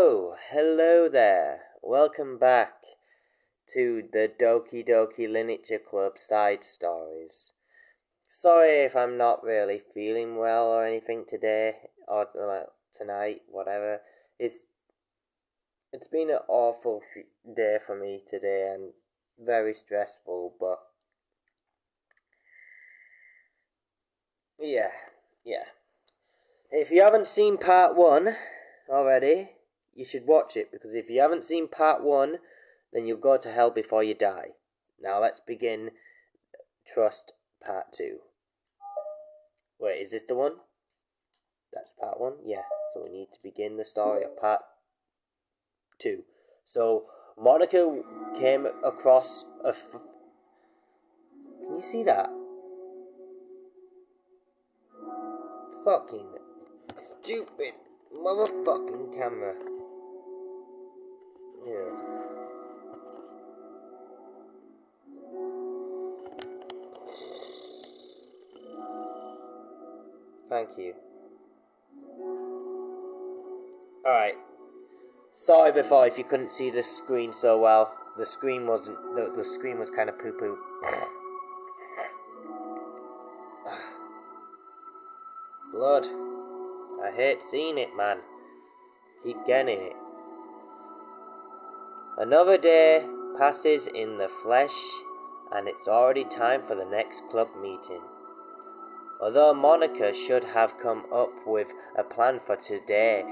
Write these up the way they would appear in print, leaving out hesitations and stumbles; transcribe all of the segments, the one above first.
Hello there. Welcome back to the Doki Doki Literature Club side stories. Sorry if I'm not really feeling well or anything today or tonight, whatever. It's been an awful day for me today and very stressful, but yeah. If you haven't seen part 1 already, you should watch it, because if you haven't seen part 1, then you'll go to hell before you die. Now let's begin Trust part 2. Wait, is this the one? That's part 1? Yeah, so we need to begin the story of part 2. So, Monica came across Can you see that? Fucking stupid motherfucking camera. Yeah. Thank you. Alright. Sorry before if you couldn't see the screen so well. The screen was kind of poo-poo. Blood. I hate seeing it, man. Keep getting it. Another day passes in the flesh, and it's already time for the next club meeting. Although Monica should have come up with a plan for today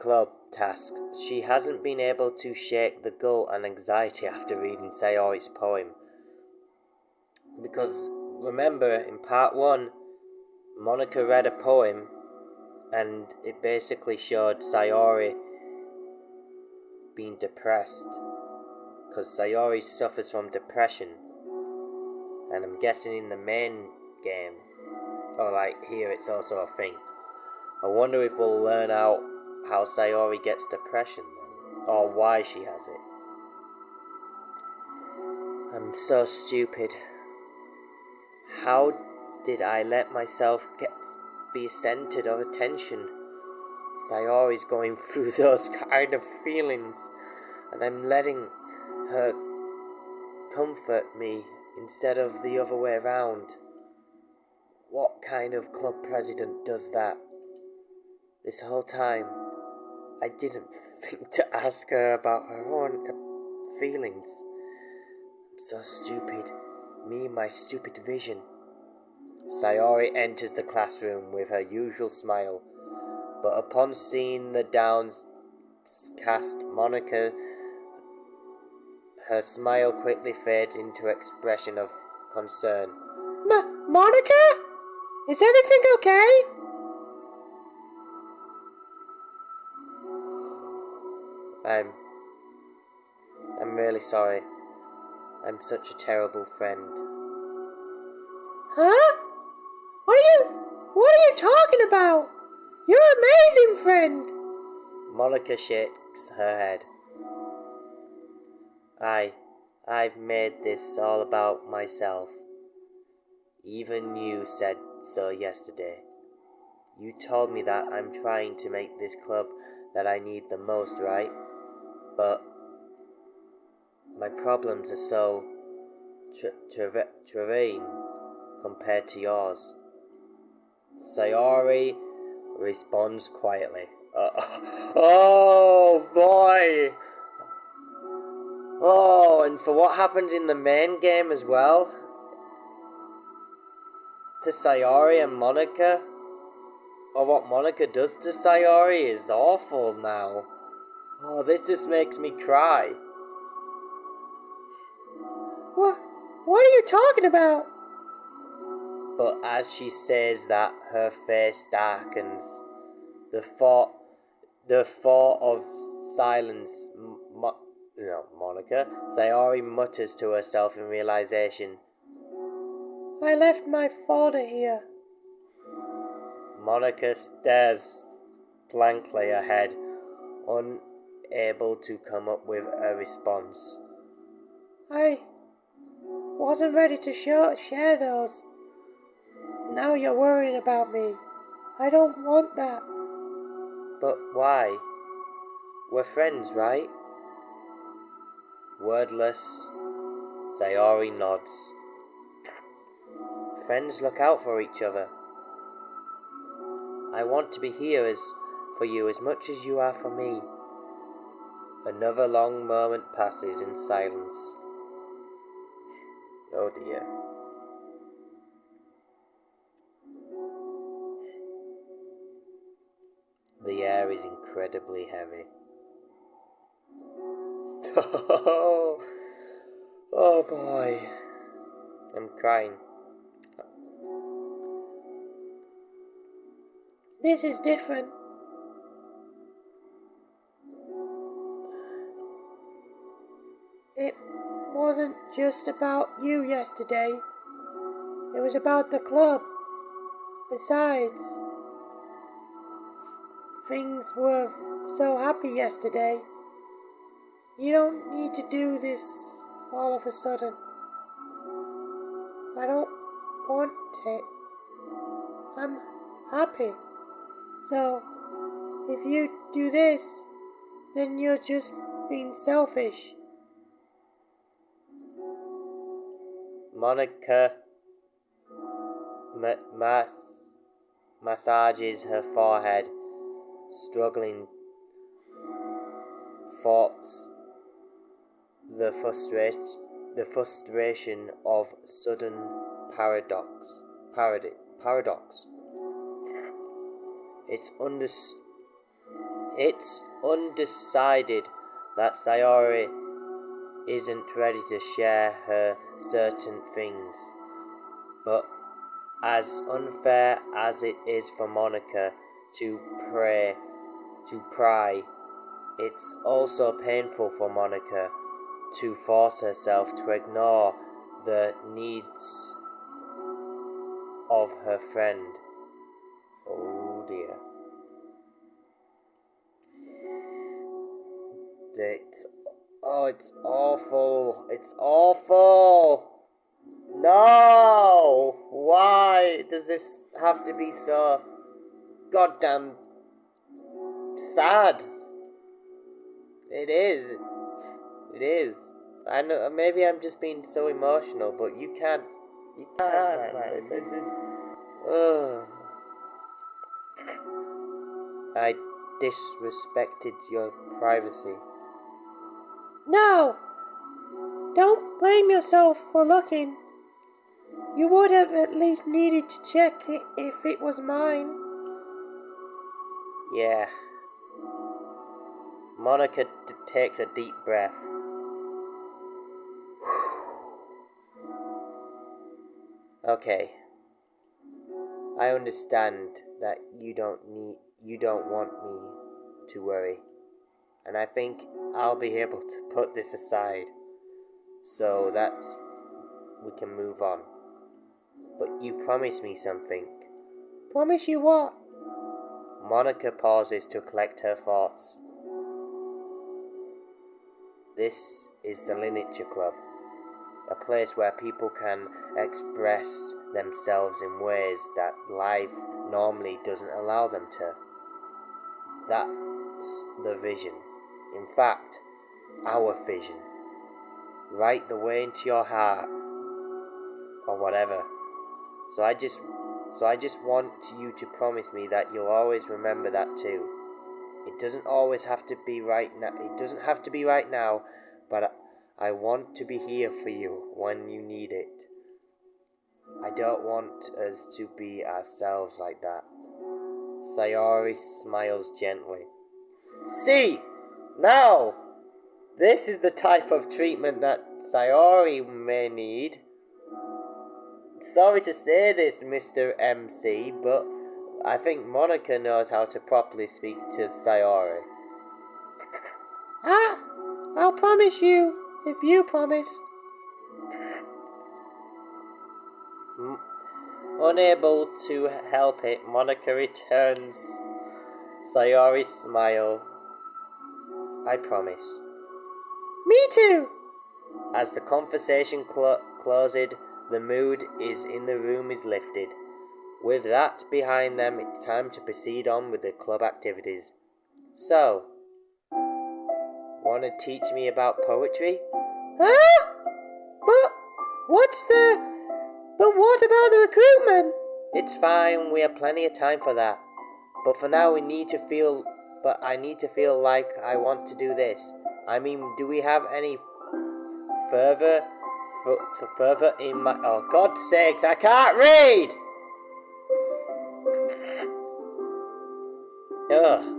club task, she hasn't been able to shake the guilt and anxiety after reading Sayori's poem. Because remember, in part 1, Monica read a poem and it basically showed Sayori being depressed, because Sayori suffers from depression, and I'm guessing in the main game, or like here, it's also a thing. I wonder if we'll learn out how Sayori gets depression then, or why she has it. I'm so stupid. How did I let myself be centered of attention? Sayori's going through those kind of feelings, and I'm letting her comfort me instead of the other way around. What kind of club president does that? This whole time, I didn't think to ask her about her own feelings. I'm so stupid. Me and my stupid vision. Sayori enters the classroom with her usual smile, but upon seeing the downcast Monica, her smile quickly fades into expression of concern. Monica? Is everything okay? I'm really sorry. I'm such a terrible friend. Huh? What are you talking about? You're an amazing friend. Monica shakes her head. I've made this all about myself. Even you said so yesterday. You told me that I'm trying to make this club that I need the most, right? But my problems are so terrain compared to yours. Sayori responds quietly. Oh boy! Oh, and for what happens in the main game as well, to Sayori and Monica, or what Monica does to Sayori, is awful now. Oh, this just makes me cry. What are you talking about? But as she says that, her face darkens. The thought of silence. Monica. Sayori mutters to herself in realization. I left my folder here. Monica stares blankly ahead, unable to come up with a response. I wasn't ready to share those. Now you're worrying about me. I don't want that. But why? We're friends, right? Wordless, Sayori nods. Friends look out for each other. I want to be here for you as much as you are for me. Another long moment passes in silence. Oh dear. The air is incredibly heavy. Oh boy. I'm crying. This is different. It wasn't just about you yesterday. It was about the club. Besides, things were so happy yesterday. You don't need to do this all of a sudden. I don't want it. I'm happy. So, if you do this, then you're just being selfish. Monica massages her forehead, struggling thoughts, the frustration of sudden paradox. It's undecided that Sayori isn't ready to share her certain things, but as unfair as it is for Monica to pry, it's also painful for Monica to force herself to ignore the needs of her friend. Oh dear. It's awful. It's awful. No! Why does this have to be so goddamn sad? It is. It is. I know. Maybe I'm just being so emotional, but you can't. You can't. This is. Ugh. I disrespected your privacy. No! Don't blame yourself for looking. You would have at least needed to check it if it was mine. Yeah. Monica takes a deep breath. Okay. I understand that you don't want me to worry. And I think I'll be able to put this aside so that we can move on. But you promised me something. Promise you what? Monica pauses to collect her thoughts. This is the Lineature Club, a place where people can express themselves in ways that life normally doesn't allow them to. That's the vision. In fact, our vision. Right the way into your heart, or whatever. So I just want you to promise me that you'll always remember that too. It doesn't always have to be right now. It doesn't have to be right now, but I want to be here for you when you need it. I don't want us to be ourselves like that. Sayori smiles gently. See, now, this is the type of treatment that Sayori may need. Sorry to say this, Mr. MC, but I think Monica knows how to properly speak to Sayori. I'll promise you, if you promise. Unable to help it, Monica returns Sayori's smile. I promise. Me too! As the conversation closes, the mood in the room is lifted. With that behind them, it's time to proceed on with the club activities. So, want to teach me about poetry? Huh? But what about the recruitment? It's fine, we have plenty of time for that. But for now, I need to feel like I want to do this. I mean, do we have any further in my... Oh, God's sakes, I can't read! Ugh.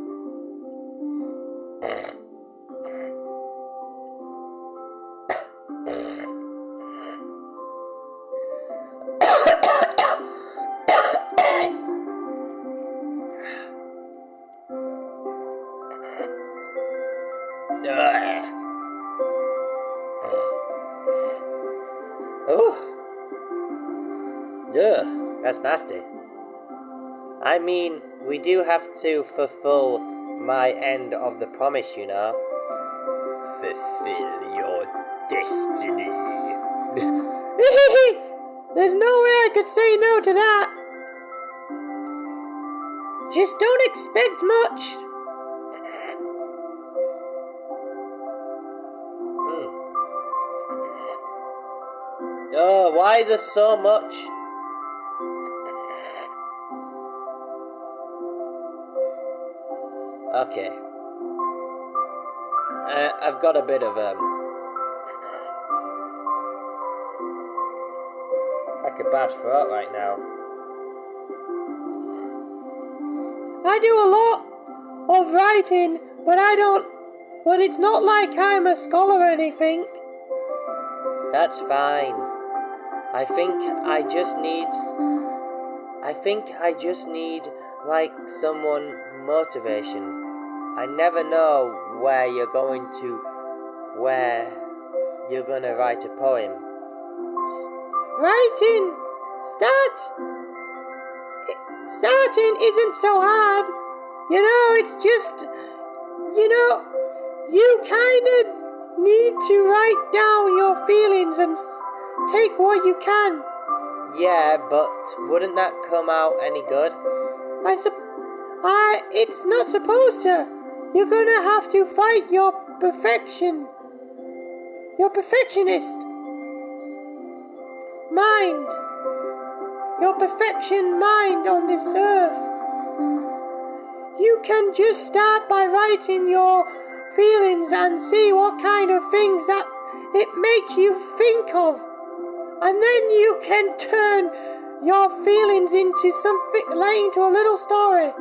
Oh, yeah, that's nasty. I mean, we do have to fulfill my end of the promise, you know. Fulfill your destiny. There's no way I could say no to that. Just don't expect much. Oh, why is there so much? Okay. I've got a bit of like a bad throat right now. I do a lot of writing, but it's not like I'm a scholar or anything. That's fine. I think I just need like someone motivation. I never know where you're gonna write a poem. Starting isn't so hard. You know, it's just, you kind of need to write down your feelings and take what you can. Yeah, but wouldn't that come out any good? It's not supposed to. You're gonna have to fight your perfectionist mind. Your perfection mind on this earth. You can just start by writing your feelings and see what kind of things that it makes you think of. And then you can turn your feelings into into a little story.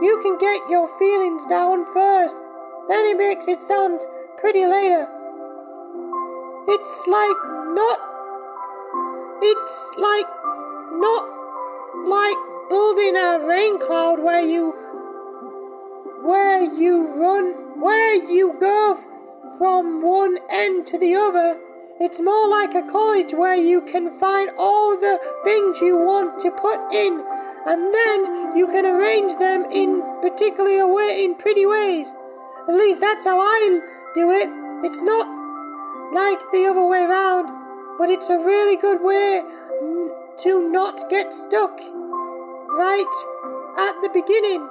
You can get your feelings down first, then it makes it sound pretty later. It's like not like building a rain cloud where you go from one end to the other. It's more like a college where you can find all the things you want to put in, and then you can arrange them in pretty ways. At least that's how I do it. It's not like the other way around, but it's a really good way to not get stuck right at the beginning.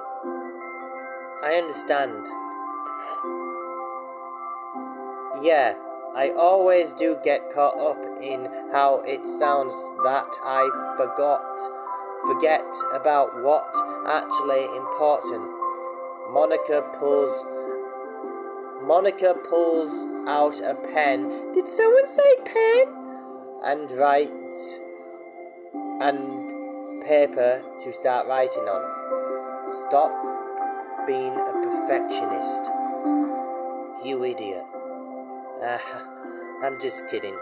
I understand. Yeah, I always do get caught up in how it sounds that I forget about what actually important. Monica pulls out a pen. Did someone say pen? And writes and paper to start writing on. Stop being a perfectionist, you idiot. I'm just kidding.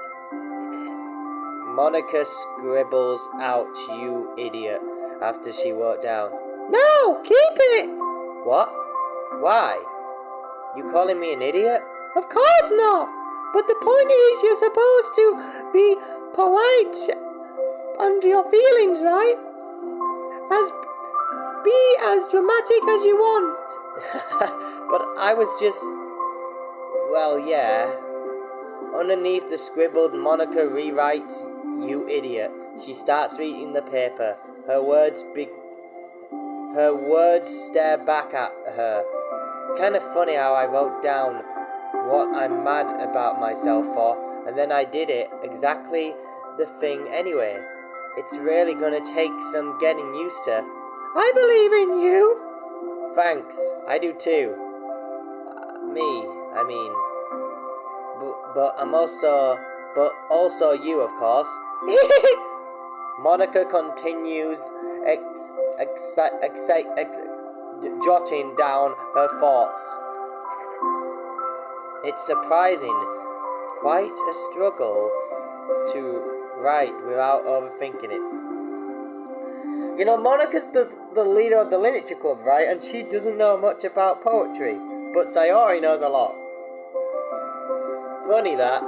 Monica scribbles out, you idiot, after she wrote down. No, keep it! What? Why? You calling me an idiot? Of course not! But the point is you're supposed to be polite under your feelings, right? Be as dramatic as you want. But I was just... Well, yeah. Underneath the scribbled, Monica rewrites, you idiot. She starts reading the paper. Her words Her words stare back at her. Kind of funny how I wrote down what I'm mad about myself for, and then I did it exactly the thing anyway. It's really gonna take some getting used to. I believe in you. Thanks, I do too. I mean. But also you, of course. Monica continues jotting down her thoughts. It's surprising, quite a struggle to write without overthinking it. You know, Monica's the leader of the literature club, right? And she doesn't know much about poetry, but Sayori knows a lot. Funny that.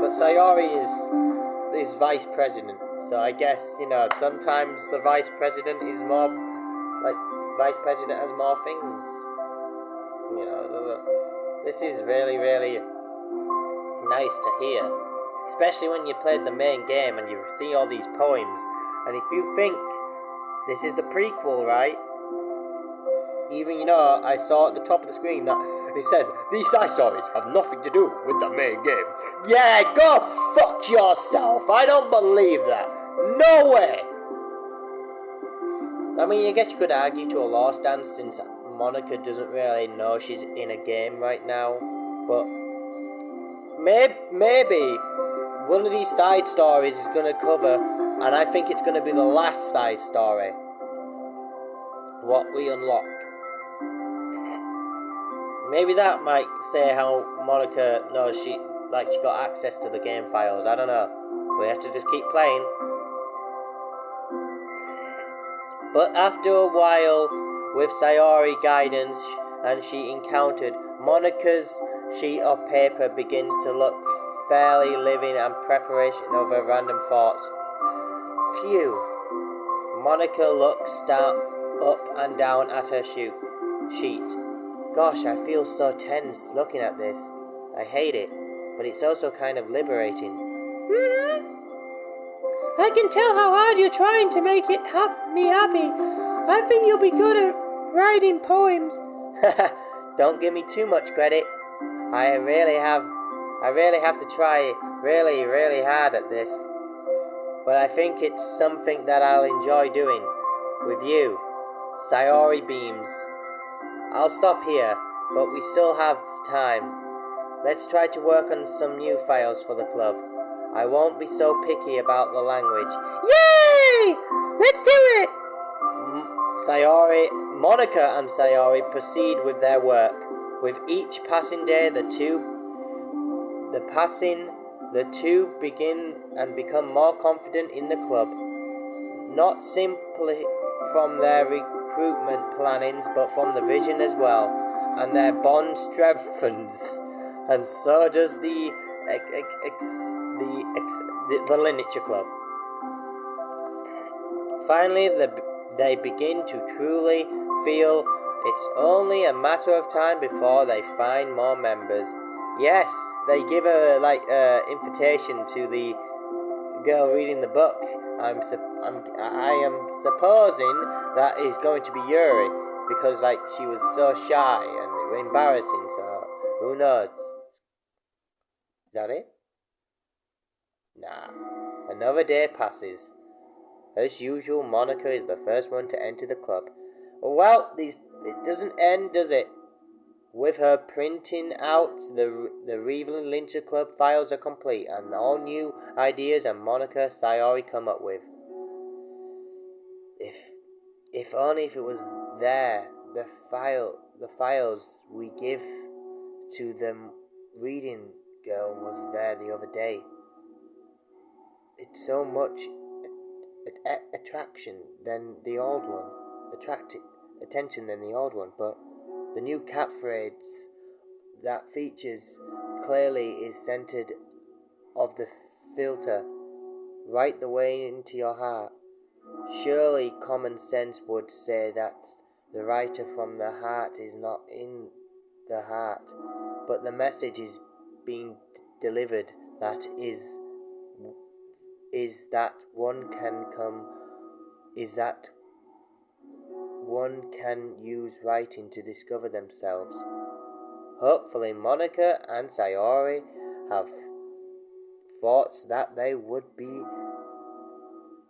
But Sayori is vice president, so I guess, you know, sometimes the vice president is more, like, vice president has more things. You know, this is really, really nice to hear. Especially when you played the main game and you see all these poems, and if you think this is the prequel, right? Even, you know, I saw at the top of the screen that they said, these side stories have nothing to do with the main game. Yeah, go fuck yourself. I don't believe that. No way. I mean, I guess you could argue to a law stance since Monica doesn't really know she's in a game right now. But maybe one of these side stories is going to cover, and I think it's going to be the last side story, what we unlock. Maybe that might say how Monica knows she got access to the game files. I don't know. We have to just keep playing. But after a while, with Sayori guidance, and she encountered Monica's sheet of paper begins to look fairly living and preparation of her random thoughts. Phew. Monica looks up and down at her sheet. Gosh, I feel so tense looking at this. I hate it, but it's also kind of liberating. I can tell how hard you're trying to make it me happy. I think you'll be good at writing poems. Don't give me too much credit. I really have to try really, really hard at this. But I think it's something that I'll enjoy doing. With you. Sayori beams. I'll stop here, but we still have time. Let's try to work on some new files for the club. I won't be so picky about the language. Yay! Let's do it! Monica and Sayori proceed with their work. With each passing day, the two begin and become more confident in the club. Not simply from their recruitment plannings, but from the vision as well, and their bond strengthens, and so does the literature club. Finally, they begin to truly feel it's only a matter of time before they find more members. Yes, they give a invitation to the girl reading the book. I am supposing that is going to be Yuri, because she was so shy and embarrassing, so who knows? Is that it? Nah. Another day passes. As usual, Monica is the first one to enter the club. Well, it doesn't end, does it? With her printing out the Reveling Literature Club files are complete, and all new ideas and Monica Sayori come up with. If only if it was there, the files we give to the reading girl was there the other day. It's so much attention than the old one, but the new catchphrase that features clearly is centered of the filter right the way into your heart. Surely common sense would say that the writer from the heart is not in the heart, but the message is being delivered that is that one can come, is that one can use writing to discover themselves. Hopefully Monica and Sayori have thoughts that they would be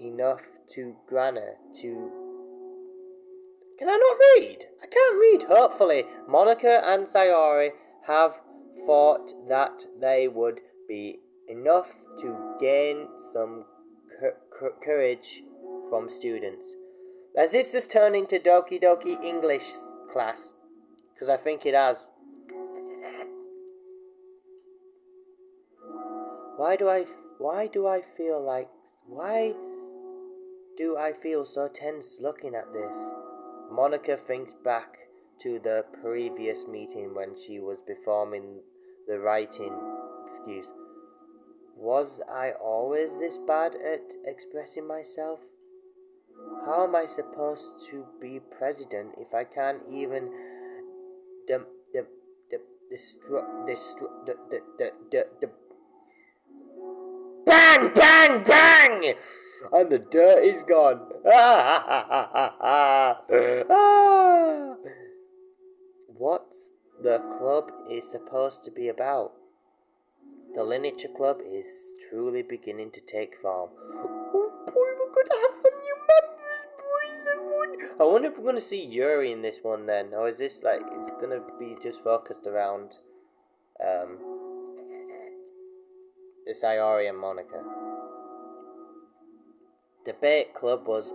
enough to Grana to... Can I not read? I can't read. Hopefully Monica and Sayori have thought that they would be enough to gain some courage from students. Has this just turned into Doki Doki English class? Because I think it has. Why do I feel so tense looking at this? Monica thinks back to the previous meeting when she was performing the writing excuse. Was I always this bad at expressing myself? How am I supposed to be president if I can't even bang, bang, bang! And the dirt is gone. What the club is supposed to be about? The Lineage Club is truly beginning to take form. Oh boy, we're gonna have some new members, boys. I wonder if we're gonna see Yuri in this one then, or is this like it's gonna be just focused around the Sayori and Monica. Debate Club was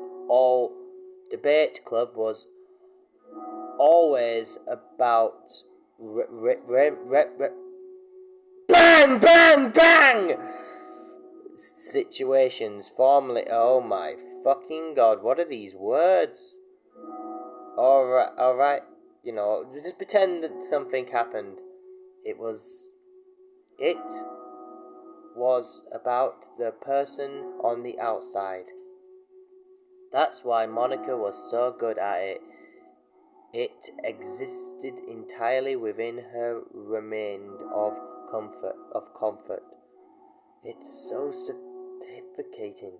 always about bang, bang, bang situations formally. Oh my fucking god, what are these words? Alright, you know, just pretend that something happened. It was about the person on the outside. That's why Monica was so good at it. It existed entirely within her remained of comfort. It's so suffocating.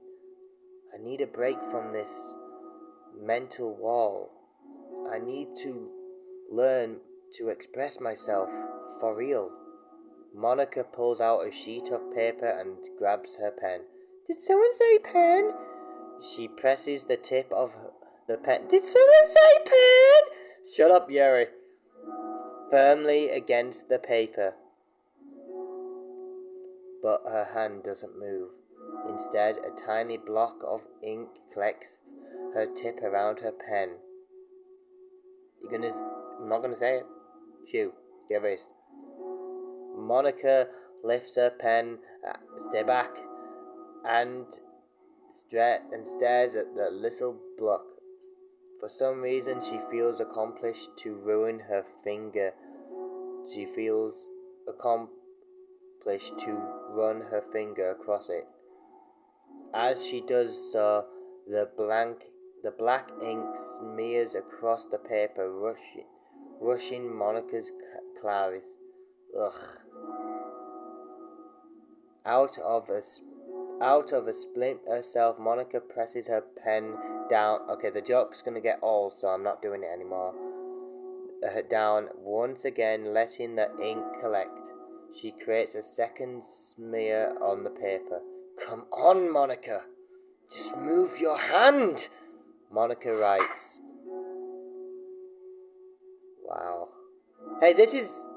I need a break from this mental wall. I need to learn to express myself for real. Monica pulls out a sheet of paper and grabs her pen. Did someone say pen? She presses the tip of the pen. Did someone say pen? Shut up, Yuri. Firmly against the paper. But her hand doesn't move. Instead, a tiny block of ink collects her tip around her pen. I'm not gonna say it. Shoo, get erased. Monica lifts her pen, stay back, and stares at the little block. For some reason, she feels accomplished to ruin her finger. She feels accomplished to run her finger across it. As she does so, the black ink smears across the paper, rushing Monica's claws. Ugh. Out of a splint herself, Monica presses her pen down. Okay, the joke's gonna get old, so I'm not doing it anymore. Down once again, letting the ink collect. She creates a second smear on the paper. Come on, Monica. Just move your hand. Monica writes. Wow. Hey, this is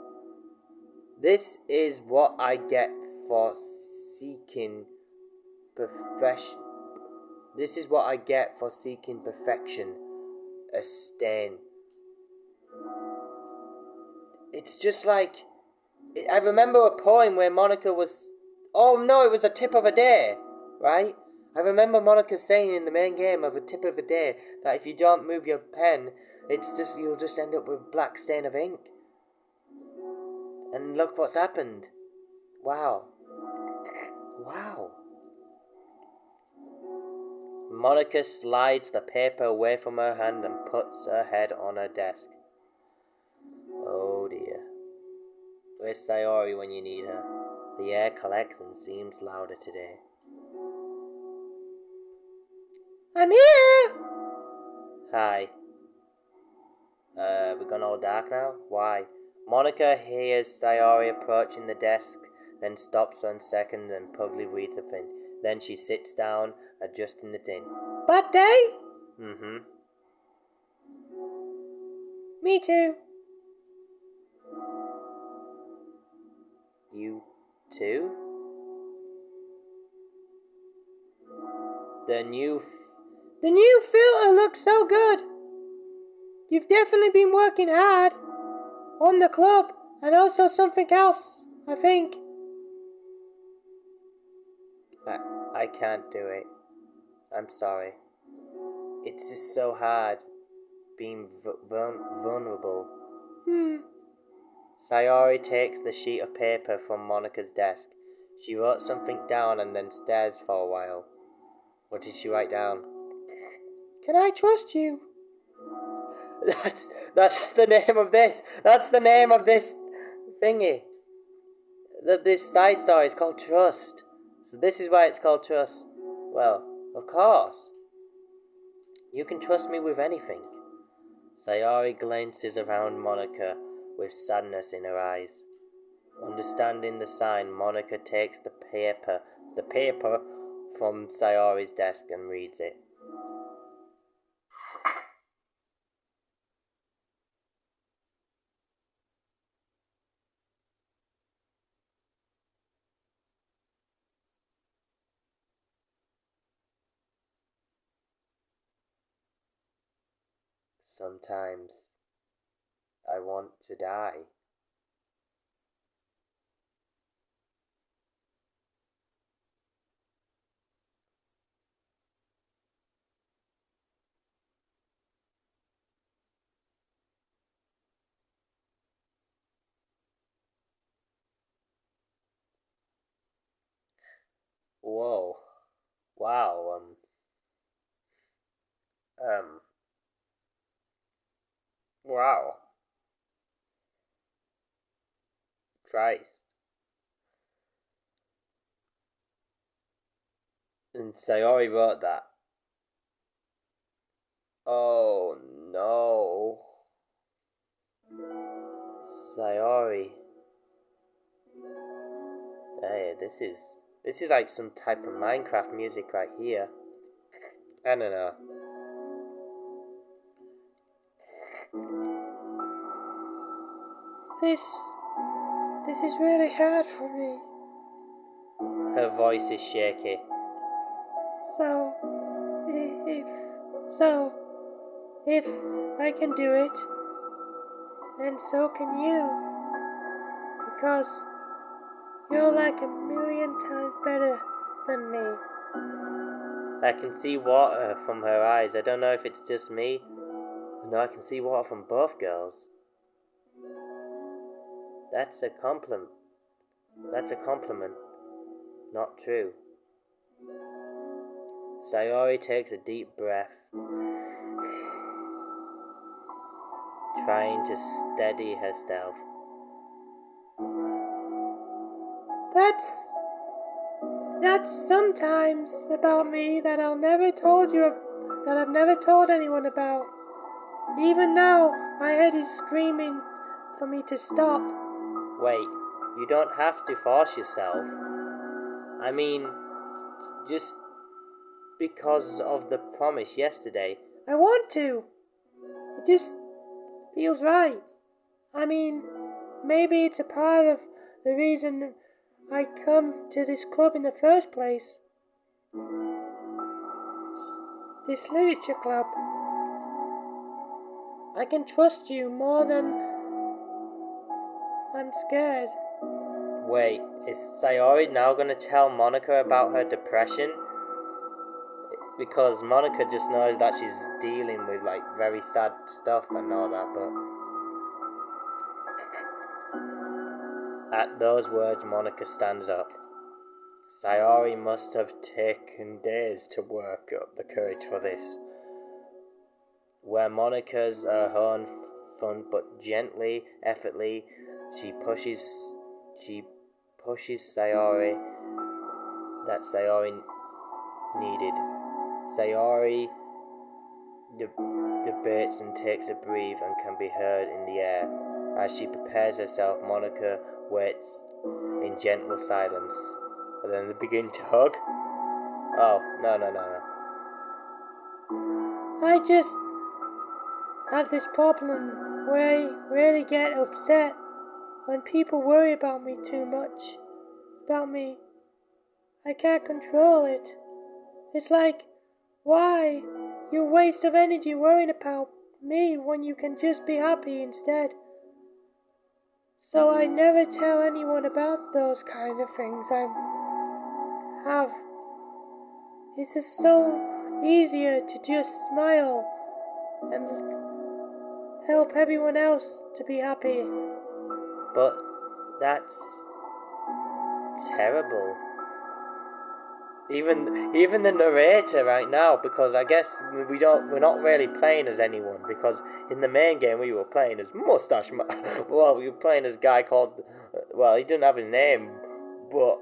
what I get for seeking perfection. This is what I get for seeking perfection. A stain. It's just like... I remember a poem where Monica was... Oh no, it was a tip of a day, right? I remember Monica saying in the main game of a tip of a day that if you don't move your pen, you'll just end up with a black stain of ink. And look what's happened. Wow. Wow. Monica slides the paper away from her hand and puts her head on her desk. Oh dear. Where's Sayori when you need her? The air collects and seems louder today. I'm here! Hi. we've gone all dark now? Why? Monica hears Sayori approaching the desk, then stops 1 second and probably reads a thing. Then she sits down, adjusting the tin. Bad day? Mm-hmm. Me too. You too? The new filter looks so good. You've definitely been working hard on the club and also something else, I think. I can't do it. I'm sorry. It's just so hard being vulnerable. Sayori takes the sheet of paper from Monica's desk. She wrote something down and then stares for a while. What did she write down? Can I trust you? That's the name of this. That's the name of this thingy. This side story is called Trust. So this is why it's called Trust. Well, of course. You can trust me with anything. Sayori glances around Monica with sadness in her eyes. Understanding the sign, Monica takes the paper from Sayori's desk and reads it. Sometimes I want to die. Whoa. Wow, wow. Christ. And Sayori wrote that. Oh no. Sayori. Hey, this is like some type of Minecraft music right here. I don't know. This is really hard for me. Her voice is shaky. If I can do it, then so can you. Because you're like 1,000,000 times better than me. I can see water from her eyes. I don't know if it's just me. No, I can see water from both girls. That's a compliment. That's a compliment. Not true. Sayori takes a deep breath, trying to steady herself. That's sometimes about me that I've never told anyone about. Even now, my head is screaming for me to stop. Wait, you don't have to force yourself. I mean, just because of the promise yesterday. I want to. It just feels right. I mean, maybe it's a part of the reason I come to this club in the first place. This literature club. I can trust you more than I'm scared. Wait, is Sayori now gonna tell Monica about her depression? Because Monica just knows that she's dealing with like very sad stuff and all that, but at those words Monica stands up. Sayori must have taken days to work up the courage for this. Where Monica's her own fun but gently, effortlessly, she pushes Sayori that Sayori needed. Sayori debates and takes a breath and can be heard in the air. As she prepares herself, Monica waits in gentle silence. And then they begin to hug. Oh, no. I just have this problem where I really get upset when people worry about me too much. About me. I can't control it. It's like, why? You waste of energy worrying about me when you can just be happy instead. So I never tell anyone about those kind of things I have. It's just so easier to just smile and help everyone else to be happy. But that's terrible. Even the narrator right now, because I guess we're not really playing as anyone, because in the main game we were playing as Mustache well, we were playing as a guy called, well, he didn't have a name, but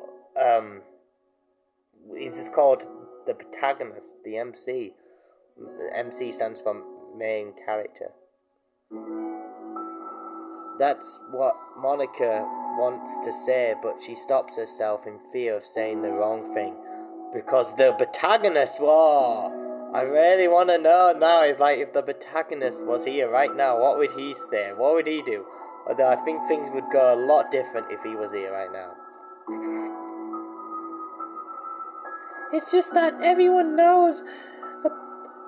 he's just called the protagonist, the MC. MC stands for main character. That's what Monica wants to say, but she stops herself in fear of saying the wrong thing. Because the protagonist, whoa, I really want to know now if the protagonist was here right now, what would he say? What would he do? Although I think things would go a lot different if he was here right now. It's just that everyone knows.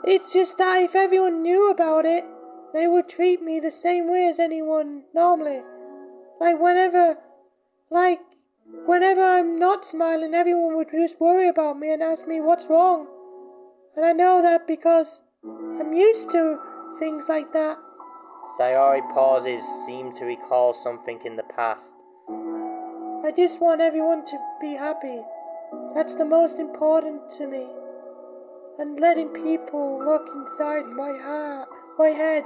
It's just that if everyone knew about it, they would treat me the same way as anyone normally. Whenever I'm not smiling, everyone would just worry about me and ask me what's wrong. And I know that because I'm used to things like that. Sayori pauses, seem to recall something in the past. I just want everyone to be happy. That's the most important to me. And letting people look inside my head,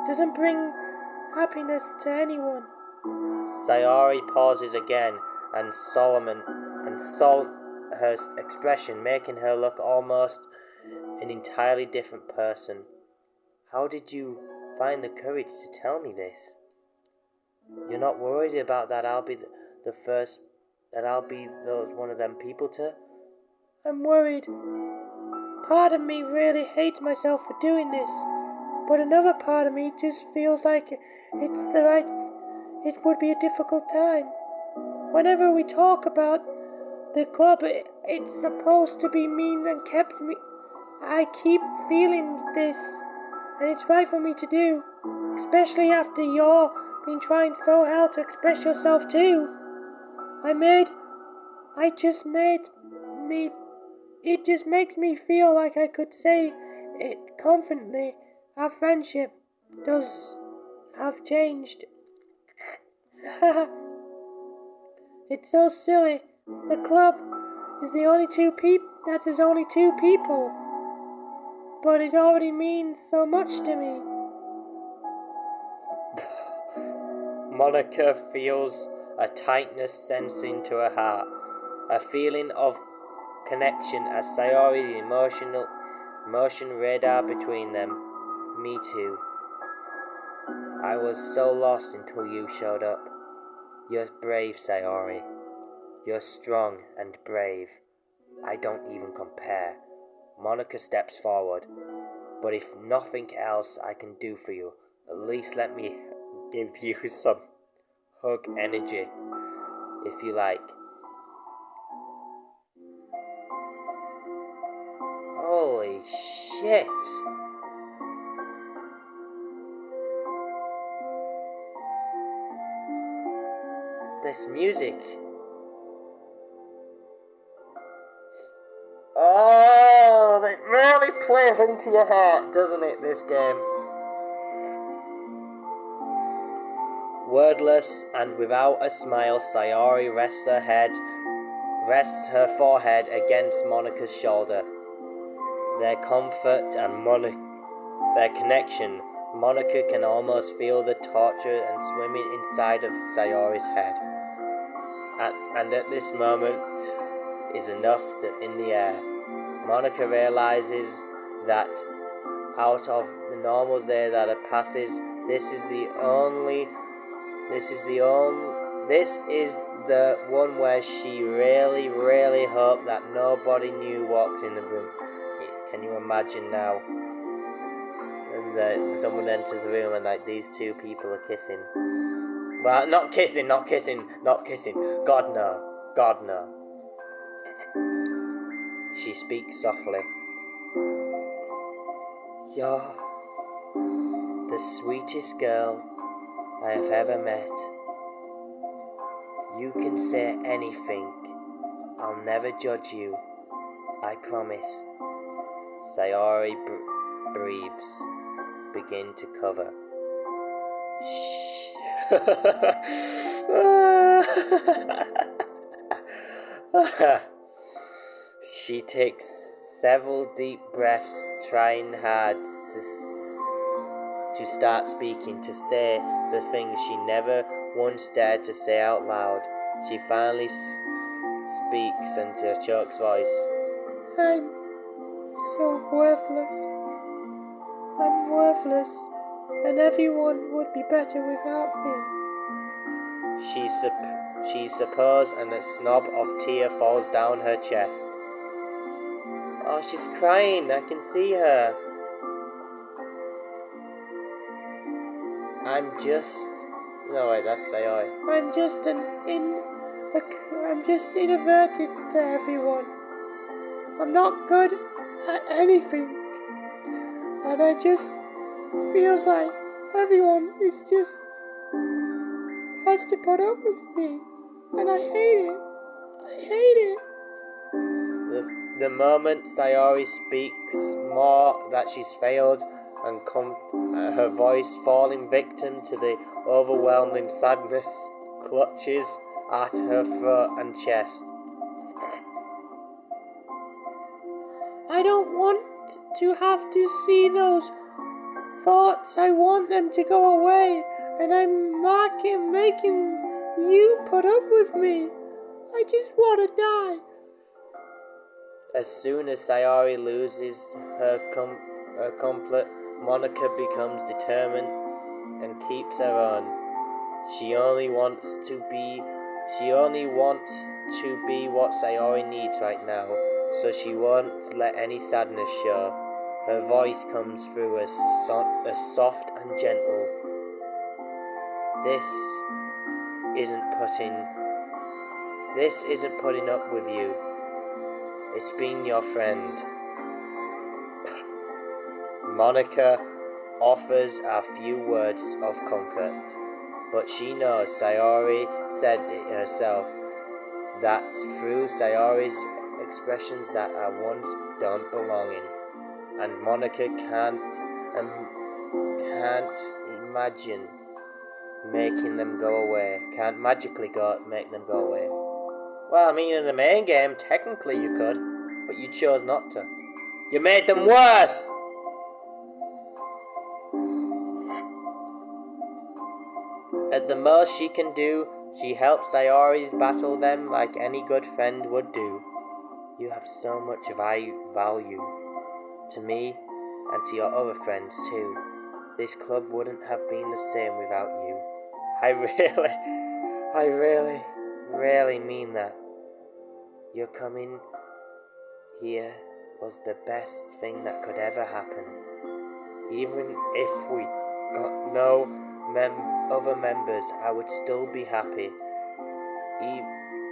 doesn't bring happiness to anyone. Sayori pauses again, and her expression, making her look almost an entirely different person. How did you find the courage to tell me this? You're not worried about that I'll be one of them people to? I'm worried. Part of me really hates myself for doing this, but another part of me just feels like it would be a difficult time. Whenever we talk about the club, it's supposed to be mean and kept me. I keep feeling this, and it's right for me to do, especially after you've been trying so hard to express yourself too. It just makes me feel like I could say it confidently. Our friendship does have changed. It's so silly. The club is the only two people. That there's only two people, but it already means so much to me. Monica feels a tightness sense into her heart, a feeling of connection as Sayori's emotion radar between them. Me too. I was so lost until you showed up. You're brave, Sayori. You're strong and brave. I don't even compare. Monica steps forward. But if nothing else I can do for you, at least let me give you some hug energy, if you like. Holy shit! This music. Oh, it really plays into your heart, doesn't it, this game? Wordless and without a smile, Sayori rests her forehead against Monica's shoulder. Their comfort and their connection, Monica can almost feel the torture and swimming inside of Sayori's head. And at this moment is enough in the air. Monica realizes that out of the normal day that it passes. This is the one where she really, really hoped that nobody new walks in the room. Can you imagine now? And someone enters the room and like these two people are kissing. Well, not kissing. God no. She speaks softly. You're the sweetest girl I have ever met. You can say anything. I'll never judge you. I promise. Sayori breathes. Begin to cover. She takes several deep breaths, trying hard to start speaking, to say the things she never once dared to say out loud. She finally speaks in a choked voice. I'm so worthless. I'm worthless, and everyone would be better without me. She supposes, and a snob of tear falls down her chest. Oh, she's crying. I can see her. No wait, that's Sayori. I'm just introverted to everyone. I'm not good at anything, and I just feels like everyone is just has to put up with me, and I hate it. The moment Sayori speaks more that she's failed and her voice falling victim to the overwhelming sadness clutches at her throat and chest. I don't want to have to see those thoughts. I want them to go away, and I'm making you put up with me. I just want to die. As soon as Sayori loses her comfort, Monica becomes determined and keeps her own. She only wants to be what Sayori needs right now, so she won't let any sadness show. Her voice comes through as soft and gentle. This isn't putting up with you. It's been your friend. Monica offers a few words of comfort, but she knows Sayori said it herself, that through Sayori's expressions that are once don't belong in, and Monica can't imagine making them go away. Can't magically make them go away. Well, I mean, in the main game, technically you could, but you chose not to. You made them worse! At the most she can do, she helps Sayori battle them like any good friend would do. You have so much value to me and to your other friends too. This club wouldn't have been the same without you. I really mean that. Your coming here was the best thing that could ever happen. Even if we got no other members, I would still be happy.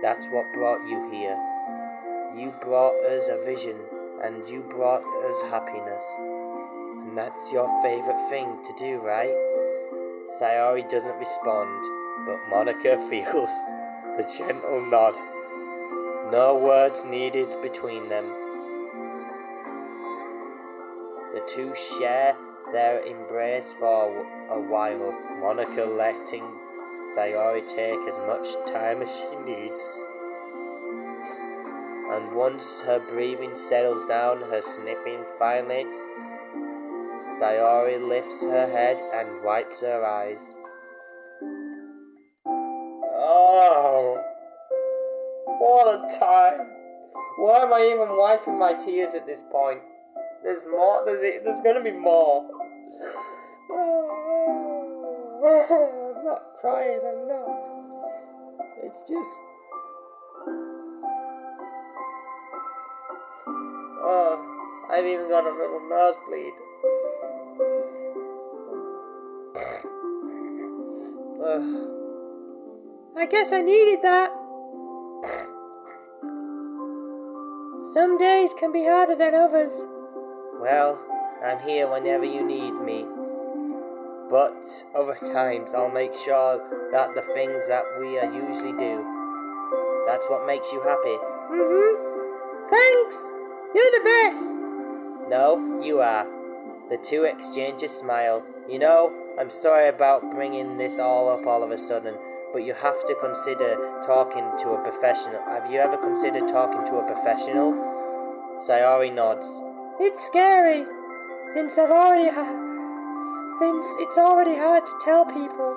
That's what brought you here. You brought us a vision, and you brought us happiness. And that's your favourite thing to do, right? Sayori doesn't respond, but Monica feels the gentle nod. No words needed between them. The two share their embrace for a while, Monica letting Sayori take as much time as she needs. And once her breathing settles down, her sniffing finally, Sayori lifts her head and wipes her eyes. Oh, what a time! Why am I even wiping my tears at this point? There's more. There's gonna be more. I'm not crying, I'm not. It's just. Oh, I've even got a little nosebleed. I guess I needed that. Some days can be harder than others. Well, I'm here whenever you need me. But other times I'll make sure that the things that we usually do, that's what makes you happy. Thanks! You're the best! No, you are. The two exchange a smile. You know, I'm sorry about bringing this all up all of a sudden, but you have to consider talking to a professional. Have you ever considered talking to a professional? Sayori nods. It's scary, since it's already hard to tell people.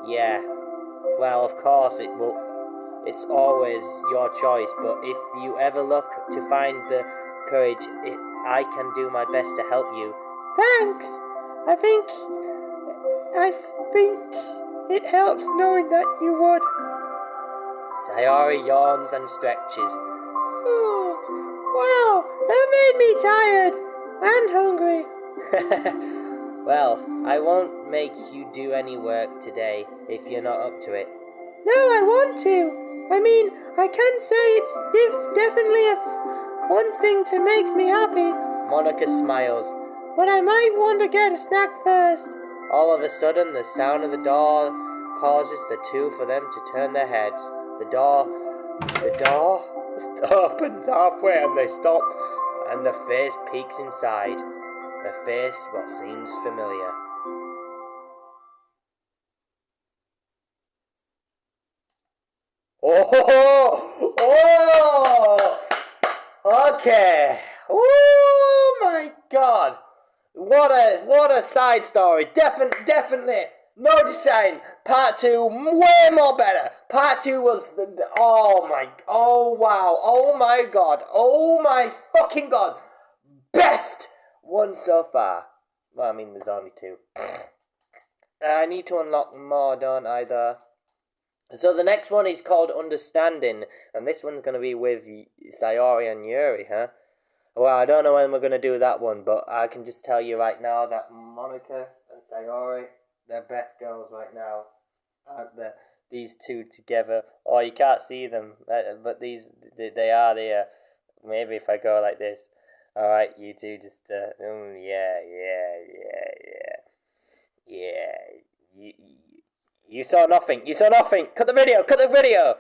Yeah. Well, of course it will. It's always your choice, but if you ever look to find the courage, I can do my best to help you. Thanks! I think it helps knowing that you would. Sayori yawns and stretches. Oh, wow, that made me tired and hungry. Well, I won't make you do any work today if you're not up to it. No, I want to. I mean, I can say it's definitely one thing to make me happy. Monica smiles. But I might want to get a snack first. All of a sudden, the sound of the door causes the two for them to turn their heads. The door opens halfway and they stop, and the face peeks inside. The face what seems familiar. Oh! Okay. Oh my God! What a side story. Definitely. No design. Part 2, way more better. Part 2 was oh wow. Oh my God. Oh my fucking God. Best one so far. Well, I mean, there's only 2. I need to unlock more, don't I, though? So the next one is called Understanding, and this one's going to be with Sayori and Yuri, huh? Well, I don't know when we're going to do that one, but I can just tell you right now that Monica and Sayori, they're best girls right now, aren't they? These two together. Oh, you can't see them, but they are there. Maybe if I go like this. Alright, you two just, yeah. You saw nothing. Cut the video.